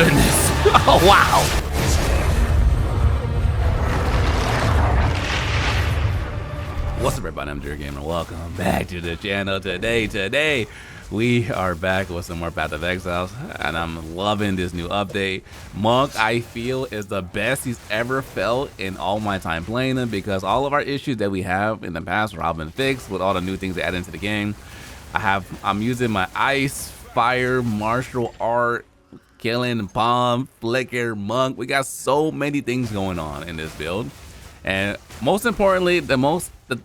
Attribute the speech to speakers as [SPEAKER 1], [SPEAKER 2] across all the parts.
[SPEAKER 1] goodness. Oh, wow. What's up, everybody? I'm Gamer. Welcome back to the channel. Today we are back with some more Path of Exiles, and I'm loving this new update. Monk, I feel, is the best he's ever felt in all my time playing him, because all of our issues that we have in the past were all been fixed with all the new things they added into the game. I'm using my ice, fire, martial art, killing, palm, flicker, monk. We got so many things going on in this build, and most importantly, the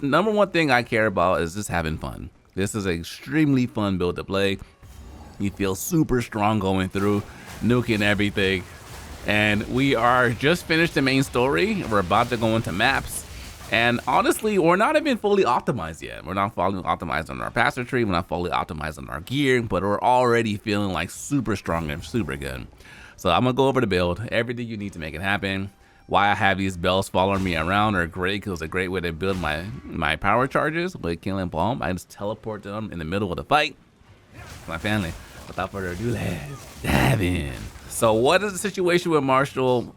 [SPEAKER 1] number one thing I care about is just having fun. This is an extremely fun build to play. You feel super strong going through, nuking everything. And we are just finished the main story. We're about to go into maps. And honestly, we're not even fully optimized yet. We're not fully optimized on our passer tree. We're not fully optimized on our gear, but we're already feeling like super strong and super good. So I'm gonna go over the build, everything you need to make it happen. Why I have these bells following me around are great, because it's a great way to build my power charges with killing Palm. I just teleport them in the middle of the fight. My family. Without further ado, let's dive in. So what is the situation with martial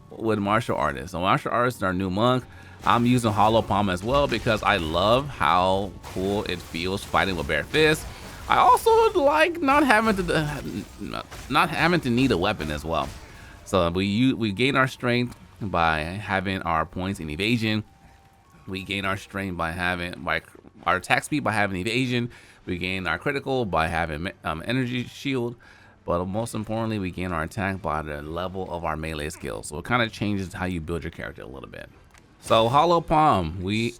[SPEAKER 1] artists? So martial artists are new monk. I'm using Hollow Palm as well because I love how cool it feels fighting with bare fists. I also like not having to need a weapon as well. So we gain our strength by having our points in evasion. We gain our strength by having our attack speed by having evasion. We gain our critical by having energy shield, but most importantly, we gain our attack by the level of our melee skills. So it kind of changes how you build your character a little bit. So Hollow Palm, we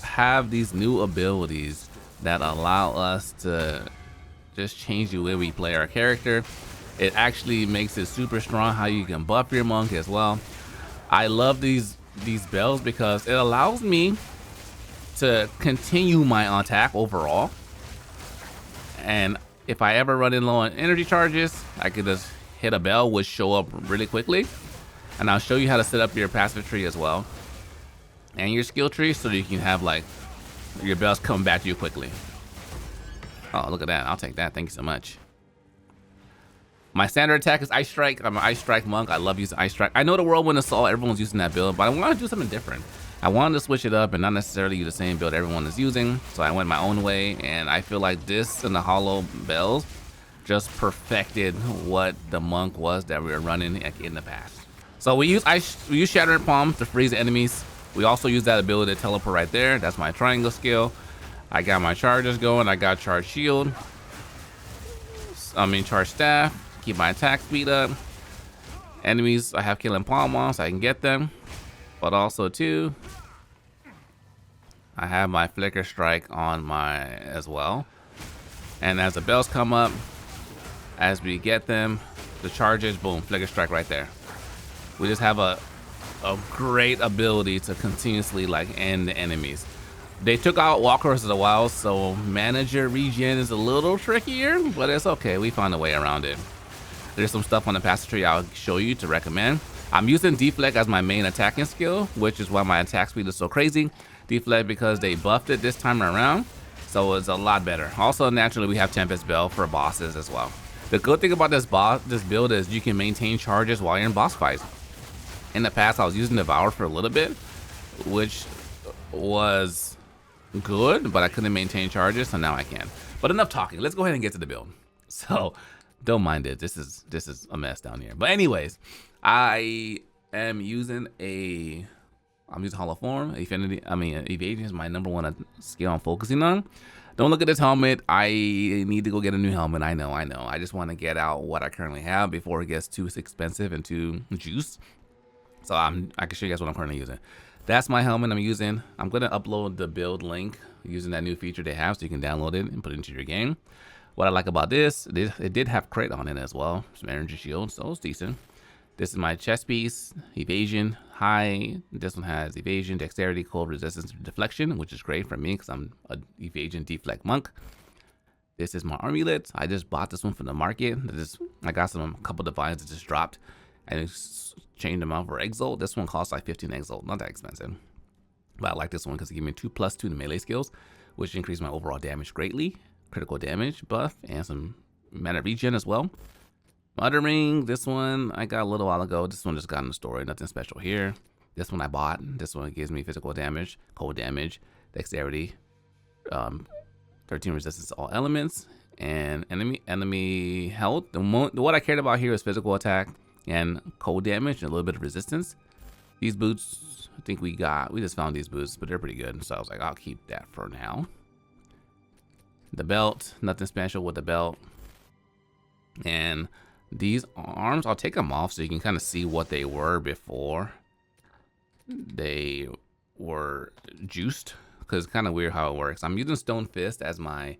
[SPEAKER 1] have these new abilities that allow us to just change the way we play our character. It actually makes it super strong how you can buff your monk as well. I love these bells because it allows me to continue my attack overall. And if I ever run in low on energy charges, I could just hit a bell, which show up really quickly. And I'll show you how to set up your passive tree as well, and your skill tree, so you can have like your bells come back to you quickly. Oh, look at that. I'll take that. Thank you so much. My standard attack is Ice Strike. I'm an Ice Strike monk. I love using Ice Strike. I know the Whirlwind Assault, everyone's using that build, but I want to do something different. I wanted to switch it up and not necessarily use the same build everyone is using. So I went my own way, and I feel like this and the Hollow Bells just perfected what the monk was that we were running in the past. So we use Shattering Palm to freeze enemies. We also use that ability to teleport right there. That's my triangle skill. I got my charges going. I got charge shield. Charge staff. Keep my attack speed up. Enemies I have killing palm on, so I can get them. But also too, I have my flicker strike on my as well. And as the bells come up, as we get them, the charges, boom, flicker strike right there. We just have a great ability to continuously like end the enemies. They took out Walkers of the Wild, so manager regen is a little trickier, but it's okay. We found a way around it. There's some stuff on the passive tree I'll show you to recommend. I'm using Deflect as my main attacking skill, which is why my attack speed is so crazy. Deflect because they buffed it this time around, so it's a lot better. Also, naturally, we have Tempest Bell for bosses as well. The good thing about this build is you can maintain charges while you're in boss fights. In the past, I was using Devour for a little bit, which was good, but I couldn't maintain charges, so now I can. But enough talking. Let's go ahead and get to the build. So don't mind it. This is a mess down here. But anyways, I'm using Hollow Form. Evasion is my number one skill I'm focusing on. Don't look at this helmet. I need to go get a new helmet. I know. I just want to get out what I currently have before it gets too expensive and too juice. So I can show you guys what I'm currently using. That's my helmet I'm using. I'm gonna upload the build link using that new feature they have, so you can download it and put it into your game. What I like about this, it did have crit on it as well, some energy shield, so it's decent. This is my chest piece, evasion, high. This one has evasion, dexterity, cold resistance, deflection, which is great for me because I'm a evasion deflect monk. This is my amulet. I just bought this one from the market. I got a couple divines that just dropped, and changed them out for Exile. This one costs like 15 Exile, not that expensive. But I like this one because it gives me 2+2 to melee skills, which increase my overall damage greatly, critical damage buff, and some mana regen as well. Muttering, this one I got a little while ago. This one just got in the story. Nothing special here. This one I bought. This one gives me physical damage, cold damage, dexterity, 13 resistance to all elements, and enemy health. What I cared about here is physical attack and cold damage and a little bit of resistance. These boots, I think we just found these boots, but they're pretty good. So I was like, I'll keep that for now. The belt, nothing special with the belt. And these arms, I'll take them off so you can kind of see what they were before they were juiced, because it's kind of weird how it works. I'm using Stone Fist as my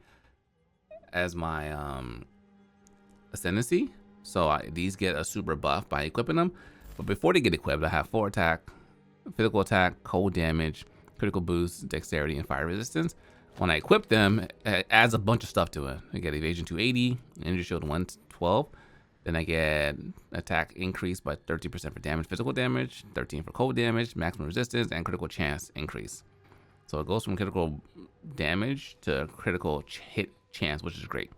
[SPEAKER 1] Ascendency, so these get a super buff by equipping them. But before they get equipped, I have full attack, physical attack, cold damage, critical boost, dexterity, and fire resistance. When I equip them, it adds a bunch of stuff to it. I get evasion 280, energy shield 112. Then I get attack increase by 30% for damage, physical damage, 13 for cold damage, maximum resistance, and critical chance increase. So it goes from critical damage to critical hit chance, which is great.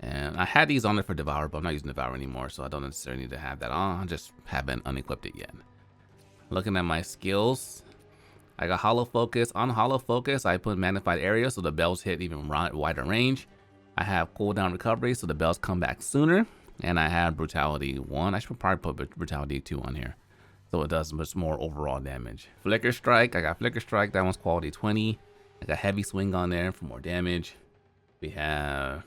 [SPEAKER 1] And I had these on there for Devour, but I'm not using Devour anymore, so I don't necessarily need to have that on. I just haven't unequipped it yet. Looking at my skills, I got Hollow Focus. On Hollow Focus, I put Magnified Area, so the bells hit even wider range. I have cooldown recovery, so the bells come back sooner. And I have Brutality 1. I should probably put Brutality 2 on here, so it does much more overall damage. Flicker Strike, I got Flicker Strike. That one's quality 20. I got Heavy Swing on there for more damage. We have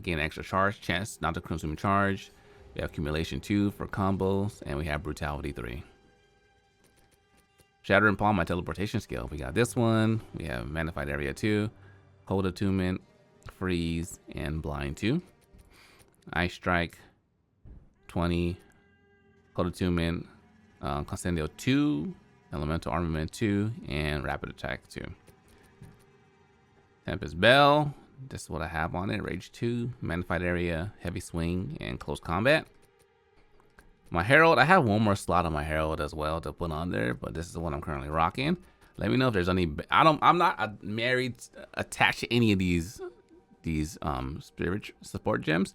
[SPEAKER 1] gain extra charge, chance not to consume charge. We have Accumulation 2 for combos, and we have Brutality 3. Shattering Palm, my teleportation skill. We got this one. We have Magnified Area 2, Cold Attunement, Freeze, and Blind 2. Ice Strike 20, Cold Attunement, Concendio 2, Elemental Armament 2, and Rapid Attack 2. Tempest Bell, this is what I have on it. Rage 2, Magnified Area, Heavy Swing, and Close Combat. My Herald, I have one more slot on my Herald as well to put on there, but this is the one I'm currently rocking. Let me know if there's any. I'm not married, attached to any of these spirit support gems.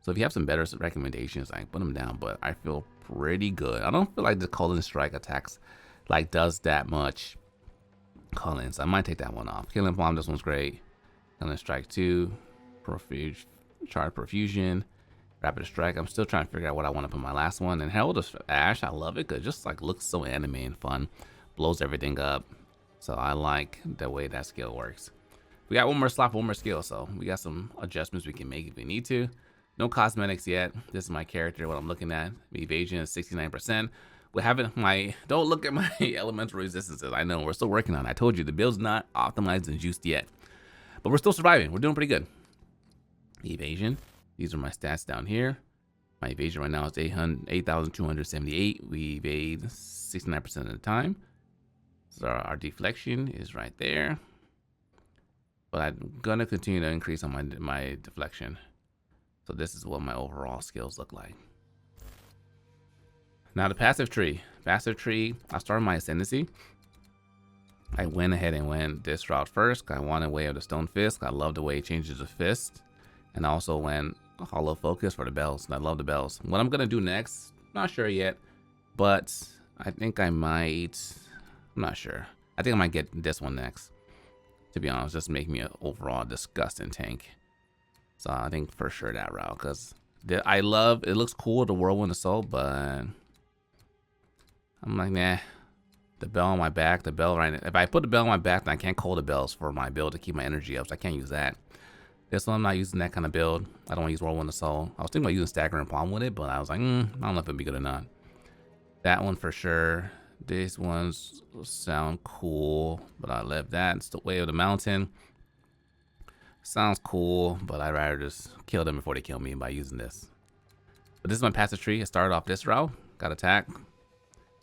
[SPEAKER 1] So if you have some better recommendations, I can put them down. But I feel pretty good. I don't feel like the Cullen Strike attacks does that much Cullen, so I might take that one off. Killing Palm, this one's great. Cullen Strike 2, Charge Profusion, Rapid Strike. I'm still trying to figure out what I want to put my last one. And Herald of Ash, I love it because it just looks so anime and fun. Blows everything up. So I like the way that skill works. We got one more slot, one more skill, so we got some adjustments we can make if we need to. No cosmetics yet. This is my character, what I'm looking at. Evasion is 69%. We haven't don't look at my elemental resistances. I know we're still working on it. I told you the build's not optimized and juiced yet, but we're still surviving. We're doing pretty good. Evasion. These are my stats down here. My evasion right now is 8,278. We evade 69% of the time. So our deflection is right there. But I'm gonna continue to increase on my deflection. So this is what my overall skills look like. Now the passive tree. Passive tree, I started my Ascendency. I went ahead and went this route first. I wanted Way of the Stone Fist. I love the way it changes the fist. And I also went Hollow Focus for the bells. And I love the bells. What I'm gonna do next, not sure yet, but I think I might, I'm not sure. I think I might get this one next. To be honest, just make me an overall disgusting tank. So I think for sure that route, because I love, it looks cool, the Whirlwind Assault, but I'm like, nah. The bell on my back, the bell right now. If I put the bell on my back, then I can't call the bells for my build to keep my energy up, so I can't use that. This one, I'm not using that kind of build. I don't want to use Whirlwind Assault. I was thinking about using Staggering Palm with it, but I was like, I don't know if it'd be good or not. That one for sure. These ones sound cool, but I left that. It's the Way of the Mountain. Sounds cool, but I'd rather just kill them before they kill me by using this. But this is my passive tree. I started off this route, got attack.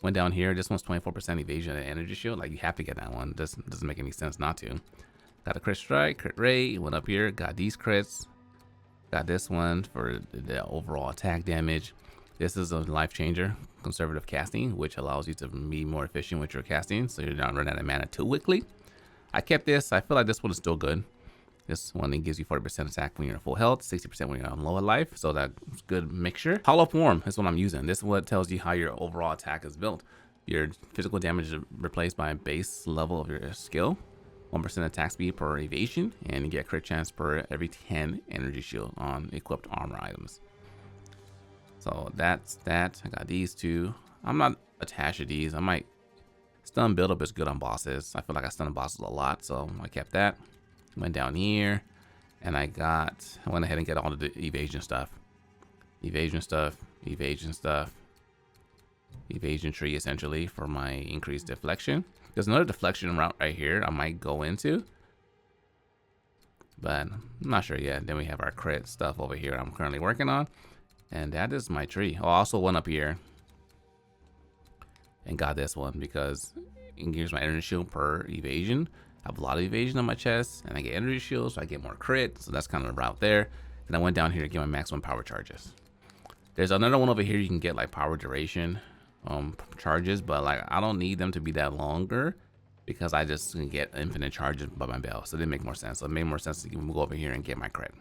[SPEAKER 1] Went down here. This one's 24% evasion and energy shield. Like, you have to get that one. This doesn't make any sense not to. Got a crit strike, crit rate. Went up here, got these crits. Got this one for the overall attack damage. This is a life changer, conservative casting, which allows you to be more efficient with your casting, so you're not running out of mana too quickly. I kept this. I feel like this one is still good. This one gives you 40% attack when you're in full health, 60% when you're on lower life. So that's a good mixture. Hollow Form is what I'm using. This is what tells you how your overall attack is built. Your physical damage is replaced by a base level of your skill, 1% attack speed per evasion, and you get crit chance per every 10 energy shield on equipped armor items. So that's that. I got these two. I'm not attached to these. I might stun buildup is good on bosses. I feel like I stun bosses a lot, so I kept that. Went down here, and I went ahead and get all the evasion stuff. Evasion stuff, evasion stuff. Evasion tree essentially for my increased deflection. There's another deflection route right here I might go into, but I'm not sure yet. Then we have our crit stuff over here I'm currently working on, and that is my tree. Oh, I also went up here and got this one because it increases my energy shield per evasion. I have a lot of evasion on my chest, and I get energy shield, so I get more crit. So that's kind of the route there. And I went down here to get my maximum power charges. There's another one over here you can get like power duration charges, but like I don't need them to be that longer because I just can get infinite charges by my bell. So it didn't make more sense. So it made more sense to go over here and get my crit.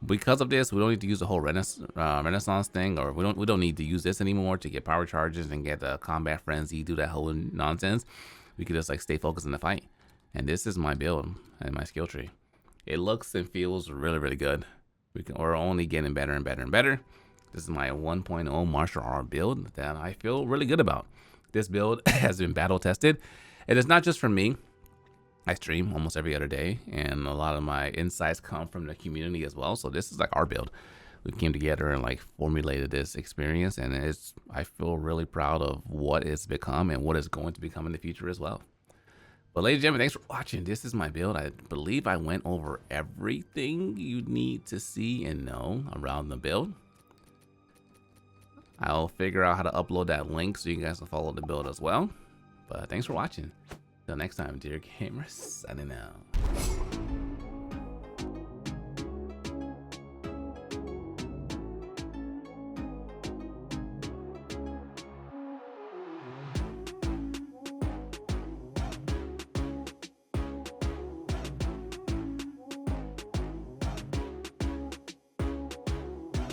[SPEAKER 1] Because of this, we don't need to use the whole Renaissance thing, or we don't need to use this anymore to get power charges and get the combat frenzy, do that whole nonsense. We could just like stay focused in the fight. And this is my build and my skill tree. It looks and feels really, really good. We're only getting better and better and better. This is my 1.0 martial art build that I feel really good about. This build has been battle tested. And it's not just for me. I stream almost every other day, and a lot of my insights come from the community as well. So this is like our build. We came together and like formulated this experience, and I feel really proud of what it's become and what it's going to become in the future as well. But ladies and gentlemen, thanks for watching. This is my build. I believe I went over everything you need to see and know around the build. I'll figure out how to upload that link so you guys can follow the build as well. But thanks for watching. Till next time, dear gamers, signing out.